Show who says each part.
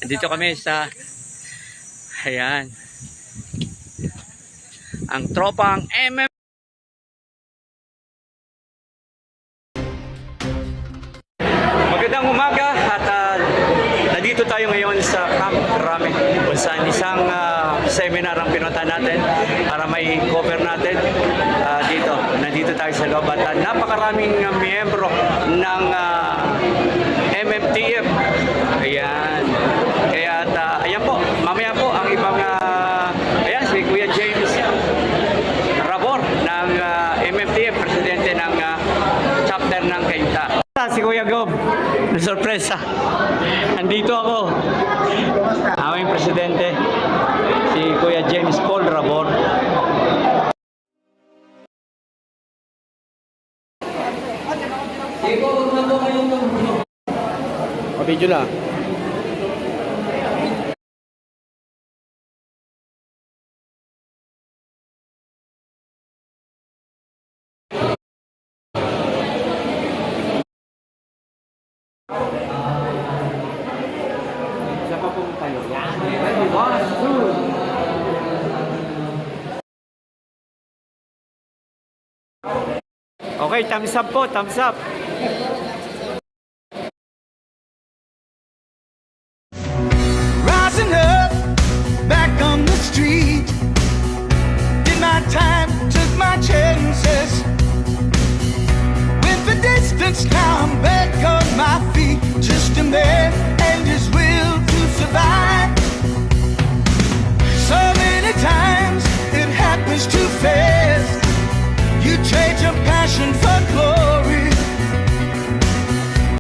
Speaker 1: Dito kami sa, ayan, ang tropang MM. Magandang umaga at nandito tayo ngayon sa Camp Crame kung saan isang seminar ang pinunta natin para may cover natin dito. Nandito tayo sa loob at napakaraming miyembro ng MMTF. Ayan. Kaya ayan po, mamaya po ang ibang ayan, si Kuya James Rabor ng MMTF, presidente ng chapter ng Cainta. Si Kuya Gob, sorpresa. Andito ako. Aming presidente, si Kuya James Paul Rabor. Video lang. Okay, thumbs up po, thumbs up.
Speaker 2: Rising up, back on the street. Did my time, took my chances. With the distance, now I'm back.